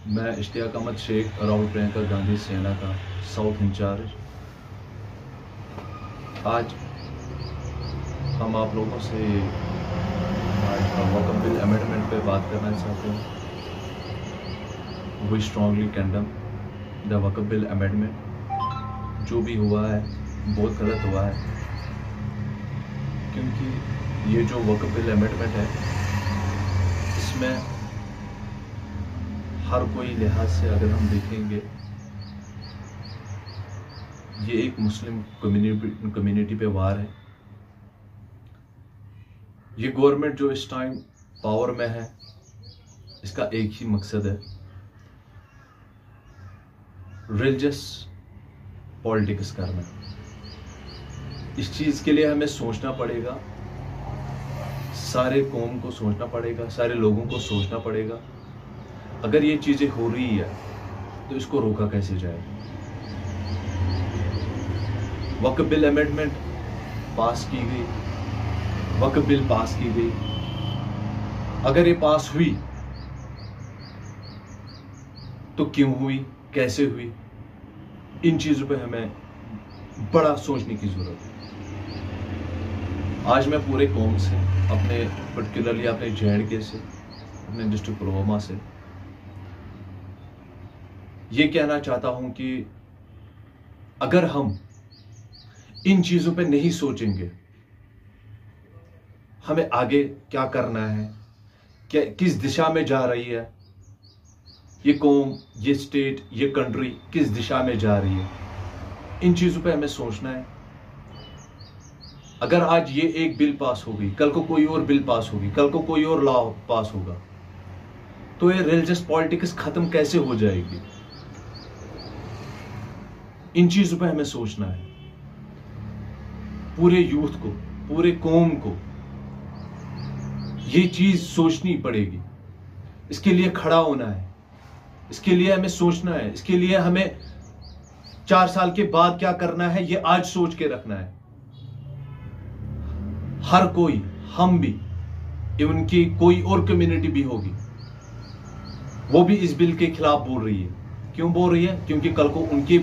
मैं इश्तियाक अहमद शेख राहुल प्रियंका गांधी सेना का साउथ इंचार्ज। आज हम आप लोगों से आज वक्फ बिल अमेंडमेंट पे बात करना चाहते हैं। We strongly condemn the Waqf bill amendment. जो भी हुआ है बहुत गलत हुआ है, क्योंकि ये जो वक्फ बिल अमेंडमेंट है इसमें हर कोई लिहाज से अगर हम देखेंगे, ये एक मुस्लिम कम्युनिटी पे वार है। ये गवर्नमेंट जो इस टाइम पावर में है, इसका एक ही मकसद है, रिलीजियस पॉलिटिक्स करना। इस चीज़ के लिए हमें सोचना पड़ेगा, सारे कौम को सोचना पड़ेगा, सारे लोगों को सोचना पड़ेगा। अगर ये चीज़ें हो रही है तो इसको रोका कैसे जाए। वक्फ बिल अमेंडमेंट पास की गई, वक्फ बिल पास की गई। अगर ये पास हुई तो क्यों हुई, कैसे हुई, इन चीज़ों पे हमें बड़ा सोचने की ज़रूरत है। आज मैं पूरे कौम से, अपने पर्टिकुलरली अपने JNK से, अपने डिस्ट्रिक्ट पुलवामा से ये कहना चाहता हूं कि अगर हम इन चीज़ों पे नहीं सोचेंगे, हमें आगे क्या करना है, क्या किस दिशा में जा रही है ये कौम, ये स्टेट, ये कंट्री किस दिशा में जा रही है, इन चीज़ों पे हमें सोचना है। अगर आज ये एक बिल पास हो गई, कल को कोई और बिल पास होगी, कल को कोई और लॉ पास होगा, तो ये रिलीजियस पॉलिटिक्स खत्म कैसे हो जाएगी। इन चीजों पे हमें सोचना है। पूरे यूथ को, पूरे कौम को ये चीज सोचनी पड़ेगी। इसके लिए खड़ा होना है, इसके लिए हमें सोचना है, इसके लिए हमें 4 साल के बाद क्या करना है ये आज सोच के रखना है। हर कोई, हम भी, इवन की कोई और कम्युनिटी भी होगी, वो भी इस बिल के खिलाफ बोल रही है। क्यों बोल रही है? क्योंकि कल को उनके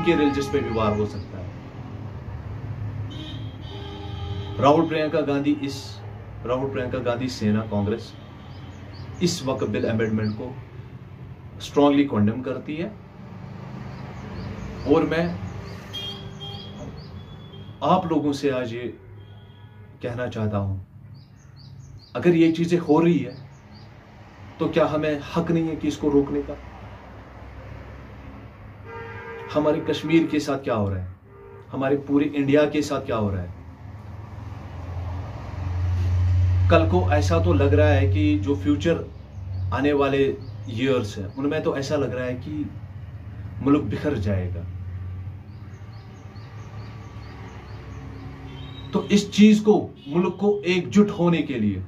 रिलीजियस पे भी वार हो सकता है। राहुल प्रियंका गांधी सेना कांग्रेस इस वक्फ बिल अमेंडमेंट को स्ट्रांगली कंडेम करती है। और मैं आप लोगों से आज ये कहना चाहता हूं, अगर ये चीजें हो रही है तो क्या हमें हक नहीं है कि इसको रोकने का। हमारे कश्मीर के साथ क्या हो रहा है, हमारे पूरे इंडिया के साथ क्या हो रहा है। कल को ऐसा तो लग रहा है कि जो फ्यूचर आने वाले ईयर्स है उनमें तो ऐसा लग रहा है कि मुल्क बिखर जाएगा। तो इस चीज को, मुल्क को एकजुट होने के लिए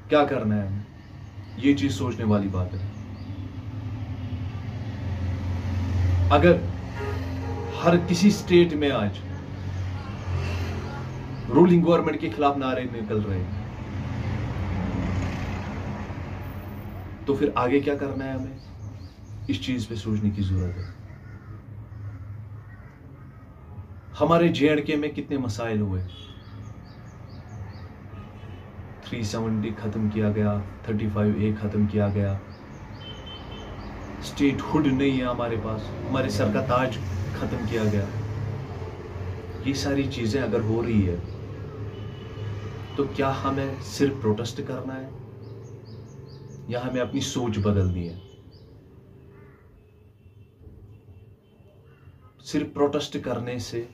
क्या करना है हमें, ये चीज सोचने वाली बात है। अगर हर किसी स्टेट में आज रूलिंग गवर्नमेंट के खिलाफ नारे निकल रहे हैं, तो फिर आगे क्या करना है हमें, इस चीज पे सोचने की जरूरत है। हमारे JNK में कितने मसाइल हुए, 370 खत्म किया गया, 35A खत्म किया गया, स्टेट हुड नहीं है हमारे पास, हमारे सर का ताज खत्म किया गया। ये सारी चीजें अगर हो रही है तो क्या हमें सिर्फ प्रोटेस्ट करना है या हमें अपनी सोच बदलनी है। सिर्फ प्रोटेस्ट करने से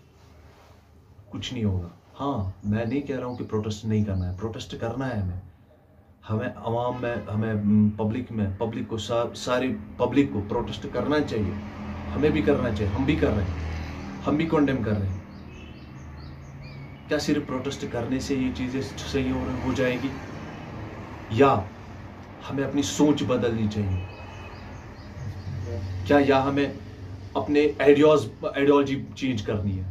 कुछ नहीं होगा। हाँ, मैं नहीं कह रहा हूं कि प्रोटेस्ट नहीं करना है, प्रोटेस्ट करना है हमें अवाम में, हमें पब्लिक को, सारी पब्लिक को प्रोटेस्ट करना चाहिए। हमें भी करना चाहिए, हम भी कर रहे हैं, हम भी कंडेम कर रहे हैं। क्या सिर्फ प्रोटेस्ट करने से ये चीजें सही हो जाएगी, या हमें अपनी सोच बदलनी चाहिए? क्या या हमें अपने आइडियोलॉजी चेंज करनी है?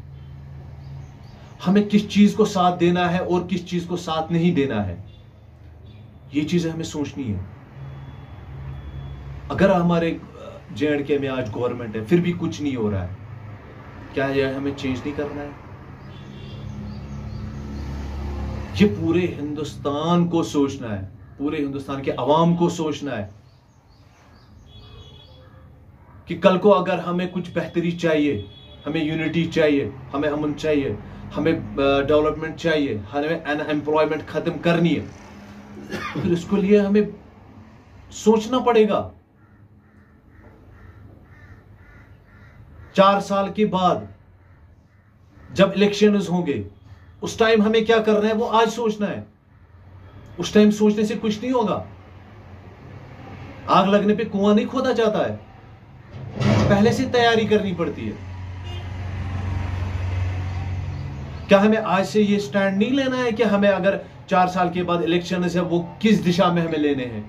हमें किस चीज को साथ देना है और किस चीज को साथ नहीं देना है, ये चीजें हमें सोचनी है। अगर हमारे JNK में आज गवर्नमेंट है फिर भी कुछ नहीं हो रहा है, क्या यह हमें चेंज नहीं करना है? ये पूरे हिंदुस्तान को सोचना है, पूरे हिंदुस्तान के अवाम को सोचना है कि कल को अगर हमें कुछ बेहतरी चाहिए, हमें यूनिटी चाहिए, हमें अमन चाहिए, हमें डेवलपमेंट चाहिए, हमें अनएम्प्लॉयमेंट खत्म करनी है, फिर इसके लिए हमें सोचना पड़ेगा। 4 साल के बाद जब इलेक्शंस होंगे उस टाइम हमें क्या करना है वो आज सोचना है। उस टाइम सोचने से कुछ नहीं होगा। आग लगने पे कुआं नहीं खोदा जाता है, पहले से तैयारी करनी पड़ती है। क्या हमें आज से ये स्टैंड नहीं लेना है कि हमें अगर 4 साल के बाद इलेक्शन है वो किस दिशा में हमें लेने हैं?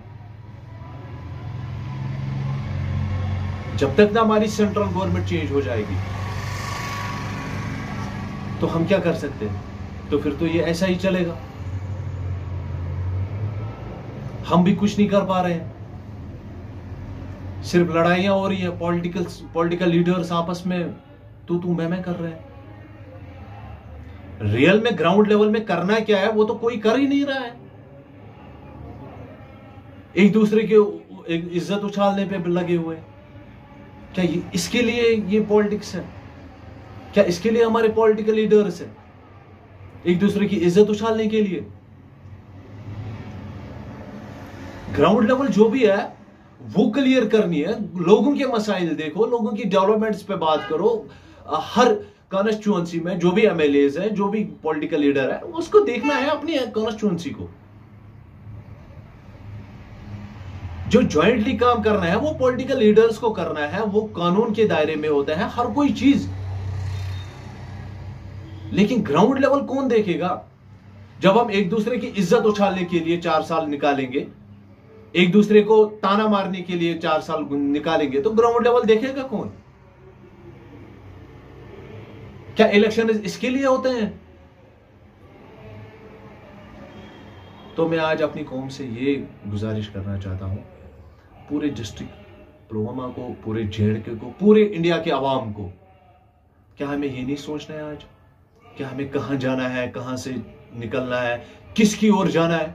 जब तक ना हमारी सेंट्रल गवर्नमेंट चेंज हो जाएगी तो हम क्या कर सकते हैं? तो फिर तो ये ऐसा ही चलेगा। हम भी कुछ नहीं कर पा रहे हैं, सिर्फ लड़ाइयां हो रही है, पॉलिटिकल लीडर्स आपस में तू मैं कर रहे हैं। रियल में ग्राउंड लेवल में करना क्या है वो तो कोई कर ही नहीं रहा है। एक दूसरे के इज्जत उछालने पे लगे हुए हैं। क्या इसके लिए ये पॉलिटिक्स है? क्या इसके लिए हमारे पॉलिटिकल लीडर्स हैं? एक दूसरे की इज्जत उछालने के लिए? ग्राउंड लेवल जो भी है वो क्लियर करनी है। लोगों के मसाइल देखो, लोगों की डेवलपमेंट्स पे बात करो। हर कॉन्स्टिट्यूएंसी में जो भी MLAs है, जो भी पॉलिटिकल लीडर है, उसको देखना है अपनी कॉन्स्टिट्यूएंसी को। जो ज्वाइंटली काम करना है वो पॉलिटिकल लीडर्स को करना है, वो कानून के दायरे में होता है हर कोई चीज। लेकिन ग्राउंड लेवल कौन देखेगा? जब हम एक दूसरे की इज्जत उछालने के लिए 4 साल निकालेंगे, एक दूसरे को ताना मारने के लिए 4 साल निकालेंगे, तो ग्राउंड लेवल देखेगा कौन? क्या इलेक्शन इसके लिए होते हैं? तो मैं आज अपनी कौम से ये गुजारिश करना चाहता हूं, पूरे डिस्ट्रिक्ट पुलवामा को, पूरे JNK को, पूरे इंडिया के अवाम को, क्या हमें ये नहीं सोचना है आज? क्या हमें कहां जाना है, कहां से निकलना है, किसकी ओर जाना है?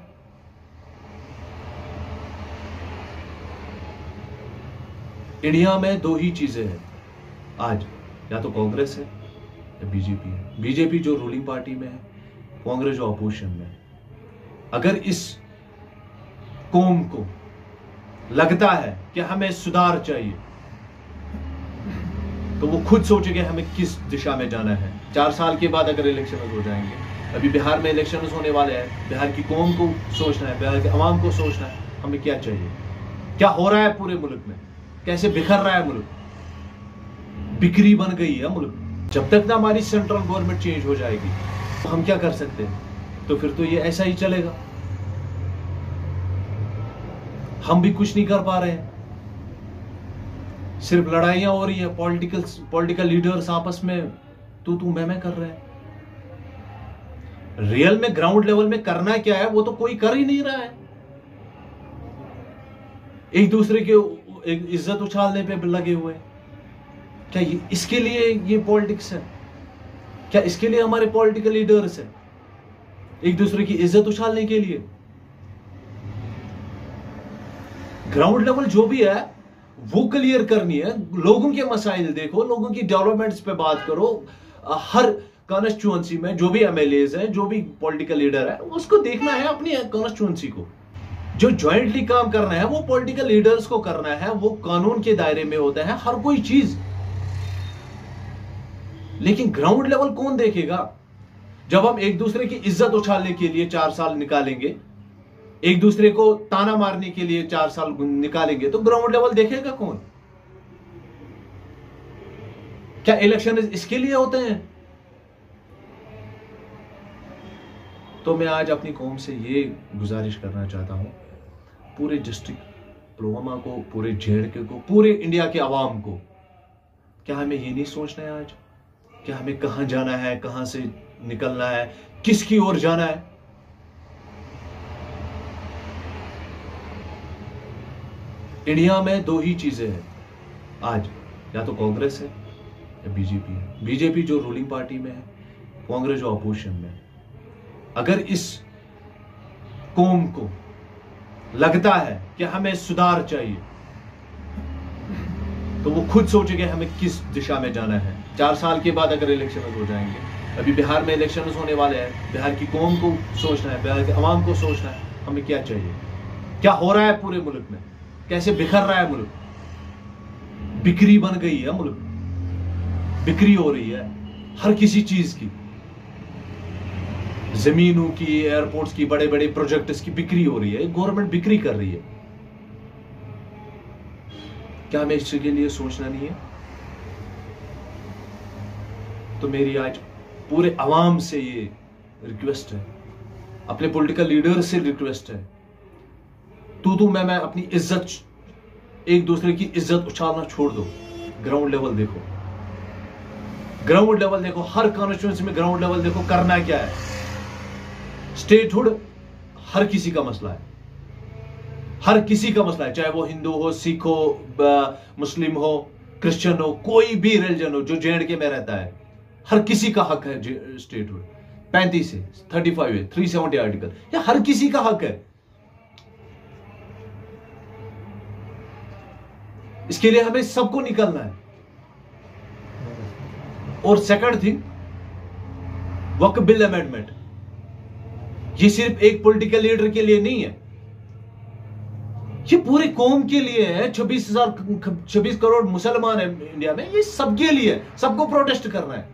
इंडिया में 2 ही चीजें हैं आज, या तो कांग्रेस है या बीजेपी है। बीजेपी जो रूलिंग पार्टी में है, कांग्रेस जो अपोजिशन में है। अगर इस कौम को लगता है कि हमें सुधार चाहिए तो वो खुद सोचेंगे हमें किस दिशा में जाना है। 4 साल के बाद अगर इलेक्शन हो जाएंगे, अभी बिहार में इलेक्शन होने वाले हैं, बिहार की कौम को सोचना है, बिहार के अवाम को सोचना है हमें क्या चाहिए, क्या हो रहा है पूरे मुल्क में, कैसे बिखर रहा है मुल्क, बिक्री बन गई है मुल्क। जब तक ना हमारी सेंट्रल गवर्नमेंट चेंज हो जाएगी तो हम क्या कर सकते हैं? तो फिर तो ये ऐसा ही चलेगा। हम भी कुछ नहीं कर पा रहे हैं, सिर्फ लड़ाइयां हो रही है, पॉलिटिकल लीडर्स आपस में तू मैं कर रहे हैं। रियल में ग्राउंड लेवल में करना क्या है वो तो कोई कर ही नहीं रहा है। एक दूसरे के इज्जत उछालने पे लगे हुए हैं। क्या इसके लिए ये पॉलिटिक्स है? क्या इसके लिए हमारे पॉलिटिकल लीडर्स हैं? एक दूसरे की इज्जत उछालने के लिए? ग्राउंड लेवल जो भी है वो क्लियर करनी है। लोगों के मसाइल देखो, लोगों की डेवलपमेंट्स पे बात करो। हर कॉन्स्टिट्यूएंसी में जो भी MLAs हैं, जो भी पॉलिटिकल लीडर है, उसको देखना है अपनी कॉन्स्टिट्यूएंसी को। जो ज्वाइंटली काम करना है वो पॉलिटिकल लीडर्स को करना है, वो कानून के दायरे में होता है हर कोई चीज। लेकिन ग्राउंड लेवल कौन देखेगा? जब हम एक दूसरे की इज्जत उछालने के लिए 4 साल निकालेंगे, एक दूसरे को ताना मारने के लिए 4 साल निकालेंगे, तो ग्राउंड लेवल देखेगा कौन? क्या इलेक्शन इसके लिए होते हैं? तो मैं आज अपनी कौम से ये गुजारिश करना चाहता हूं, पूरे डिस्ट्रिक्ट पुलवामा को, पूरे JNK को, पूरे इंडिया के अवाम को, क्या हमें ये नहीं सोचना है आज? क्या हमें कहां जाना है, कहां से निकलना है, किसकी ओर जाना है? इंडिया में दो ही चीजें हैं आज, या तो कांग्रेस है या बीजेपी है। बीजेपी जो रूलिंग पार्टी में है, कांग्रेस जो अपोजिशन में है। अगर इस कौम को लगता है कि हमें सुधार चाहिए तो वो खुद सोचेंगे हमें किस दिशा में जाना है। 4 साल के बाद अगर इलेक्शन हो जाएंगे, अभी बिहार में इलेक्शन होने वाले हैं, बिहार की कौम को सोचना है, बिहार के अवाम को सोचना है हमें क्या चाहिए, क्या हो रहा है पूरे मुल्क में, कैसे बिखर रहा है मुल्क, बिक्री बन गई है मुल्क, बिक्री हो रही है हर किसी चीज की, जमीनों की, एयरपोर्ट्स की, बड़े बड़े प्रोजेक्ट्स की बिक्री हो रही है, गवर्नमेंट बिक्री कर रही है। क्या हमें इसके लिए सोचना नहीं है? तो मेरी आज पूरे अवाम से ये रिक्वेस्ट है, अपने पॉलिटिकल लीडर से रिक्वेस्ट है, तू मैं अपनी इज्जत, एक दूसरे की इज्जत उछालना छोड़ दो। ग्राउंड लेवल देखो, ग्राउंड लेवल देखो, हर कॉन्स्टिट्यूंसी में ग्राउंड लेवल देखो करना क्या है। स्टेटहुड हर किसी का मसला है, हर किसी का मसला है, चाहे वो हिंदू हो, सिख हो, मुस्लिम हो, क्रिश्चियन हो, कोई भी रिलीजन हो जो J&K में रहता है, हर किसी का हक है स्टेटहुड। 35 से 35 है, 370 आर्टिकल, या हर किसी का हक है। इसके लिए हमें सबको निकलना है। और सेकंड थिंग, वक्फ बिल अमेंडमेंट, ये सिर्फ एक पॉलिटिकल लीडर के लिए नहीं है, ये पूरे कौम के लिए है। 26 करोड़ मुसलमान है इंडिया में, ये सबके लिए, सबको प्रोटेस्ट करना है।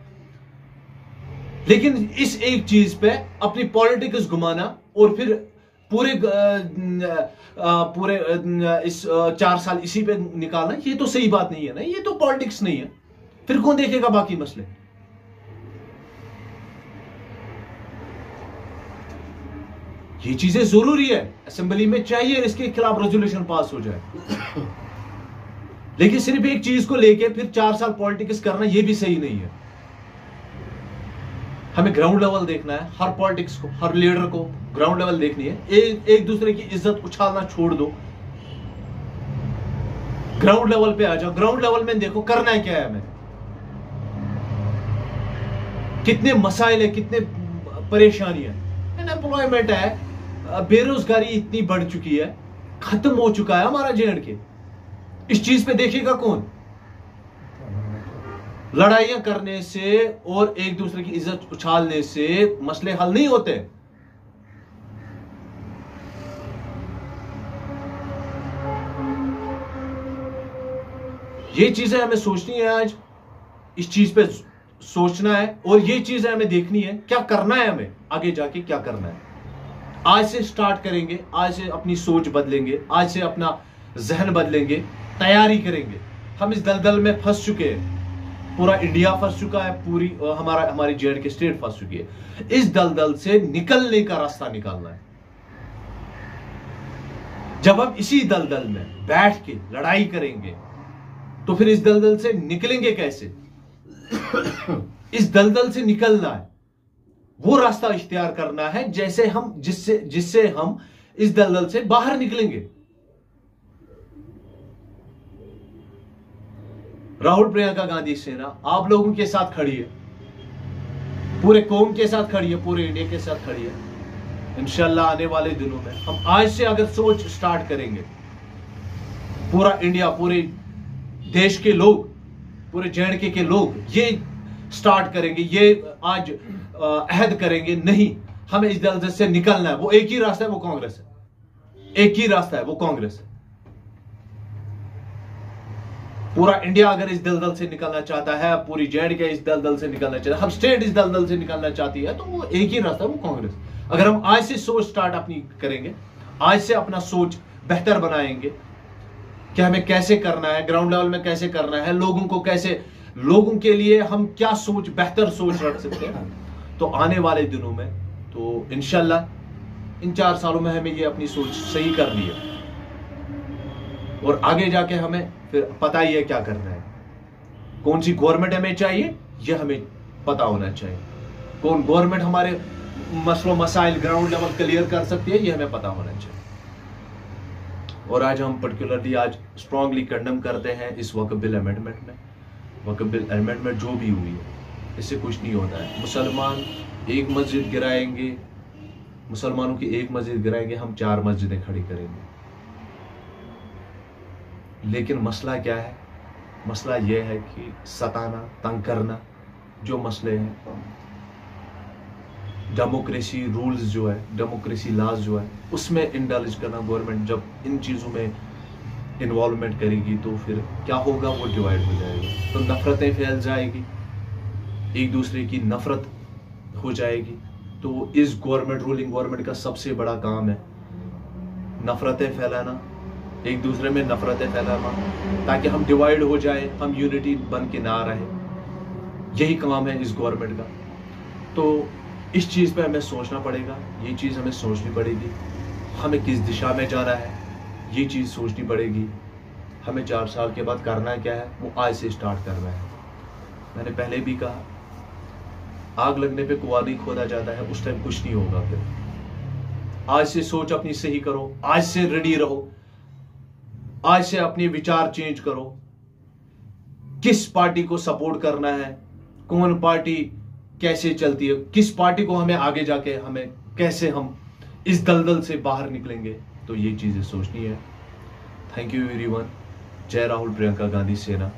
लेकिन इस एक चीज पे अपनी पॉलिटिक्स घुमाना और फिर पूरे इस 4 साल इसी पे निकालना, ये तो सही बात नहीं है ना, ये तो पॉलिटिक्स नहीं है। फिर कौन देखेगा बाकी मसले? ये चीजें जरूरी है, असेंबली में चाहिए इसके खिलाफ रेजोल्यूशन पास हो जाए। लेकिन सिर्फ एक चीज को लेके फिर 4 साल पॉलिटिक्स करना, ये भी सही नहीं है। हमें ग्राउंड लेवल देखना है, हर पॉलिटिक्स को, हर लीडर को ग्राउंड लेवल देखनी है। एक दूसरे की इज्जत उछालना छोड़ दो, ग्राउंड लेवल पे आ जाओ। ग्राउंड लेवल में देखो करना है क्या है हमें, कितने मसाइल है, कितने परेशानियां, अनएम्प्लॉयमेंट है, बेरोजगारी इतनी बढ़ चुकी है, खत्म हो चुका है हमारा J&K। इस चीज पे देखेगा कौन? लड़ाइयां करने से और एक दूसरे की इज्जत उछालने से मसले हल नहीं होते। ये चीजें हमें सोचनी है आज, इस चीज पे सोचना है और ये चीजें हमें देखनी है, क्या करना है हमें आगे जाके, क्या करना है। आज से स्टार्ट करेंगे, आज से अपनी सोच बदलेंगे, आज से अपना जहन बदलेंगे, तैयारी करेंगे। हम इस दलदल में फंस चुके हैं, पूरा इंडिया फंस चुका है, पूरी हमारी J&K स्टेट फंस चुकी है। इस दलदल से निकलने का रास्ता निकालना है। जब हम इसी दलदल में बैठ के लड़ाई करेंगे तो फिर इस दलदल से निकलेंगे कैसे? इस दलदल से निकलना है, वो रास्ता इख्तियार करना है जैसे हम जिससे हम इस दलदल से बाहर निकलेंगे। राहुल प्रियंका गांधी सेना आप लोगों के साथ खड़ी है, पूरे कौम के साथ खड़ी है, पूरे इंडिया के साथ खड़ी है। इंशाल्लाह आने वाले दिनों में हम आज से अगर सोच स्टार्ट करेंगे, पूरा इंडिया, पूरे देश के लोग, पूरे J&K के लोग ये स्टार्ट करेंगे, ये आज अहद करेंगे, नहीं हमें इस दलदल से निकलना है। वो एक ही रास्ता है, वो कांग्रेस है। एक ही रास्ता है, वो कांग्रेस है। पूरा इंडिया अगर इस दलदल से निकलना चाहता है, पूरी J&K इस दलदल से निकलना चाहता है, हर स्टेट इस दलदल से निकलना चाहती है, तो वो एक ही रास्ता है, वो कांग्रेस। अगर हम आज से सोच स्टार्ट अपनी करेंगे, आज से अपना सोच बेहतर बनाएंगे कि हमें कैसे करना है, ग्राउंड लेवल में कैसे करना है, लोगों को कैसे, लोगों के लिए हम क्या सोच, बेहतर सोच रख सकते हैं, तो आने वाले दिनों में तो इंशाल्लाह इन 4 सालों में हमें ये अपनी सोच सही करनी है और आगे जाके हमें फिर पता ही है क्या करना है। कौन सी गवर्नमेंट हमें चाहिए ये हमें पता होना चाहिए, कौन गवर्नमेंट हमारे मसलों मसाइल ग्राउंड लेवल क्लियर कर सकती है ये हमें पता होना चाहिए। और आज हम पर्टिकुलरली आज स्ट्रांगली कंडेम करते हैं इस वक्फ बिल अमेंडमेंट में। वक्फ बिल अमेंडमेंट जो भी हुई है, इससे कुछ नहीं होता है। मुसलमान एक मस्जिद गिराएंगे, मुसलमानों की एक मस्जिद गिराएंगे, हम 4 मस्जिदें खड़ी करेंगे। लेकिन मसला क्या है? मसला यह है कि सताना, तंग करना, जो मसले हैं, डेमोक्रेसी रूल्स जो है, डेमोक्रेसी लॉज जो है, उसमें इंडल्ज करना। गवर्नमेंट जब इन चीज़ों में इन्वॉल्वमेंट करेगी तो फिर क्या होगा? वो डिवाइड हो जाएगा, तो नफरतें फैल जाएगी, एक दूसरे की नफरत हो जाएगी। तो इस गवर्नमेंट, रूलिंग गवर्नमेंट का सबसे बड़ा काम है नफरतें फैलाना, एक दूसरे में नफरतें फैलाना, ताकि हम डिवाइड हो जाए, हम यूनिटी बन के ना रहे। यही काम है इस गवर्नमेंट का। तो इस चीज़ पे हमें सोचना पड़ेगा, ये चीज़ हमें सोचनी पड़ेगी, हमें किस दिशा में जाना है, ये चीज़ सोचनी पड़ेगी। हमें 4 साल के बाद करना क्या है, वो आज से स्टार्ट करना है। मैंने पहले भी कहा, आग लगने पे कुआं नहीं खोदा जाता है, उस टाइम कुछ नहीं होगा। फिर आज से सोच अपनी सही करो, आज से रेडी रहो, आज से अपने विचार चेंज करो। किस पार्टी को सपोर्ट करना है, कौन पार्टी कैसे चलती है, किस पार्टी को हमें आगे जाके हमें कैसे हम इस दलदल से बाहर निकलेंगे, तो ये चीजें सोचनी है। Thank you everyone. जय राहुल प्रियंका गांधी सेना।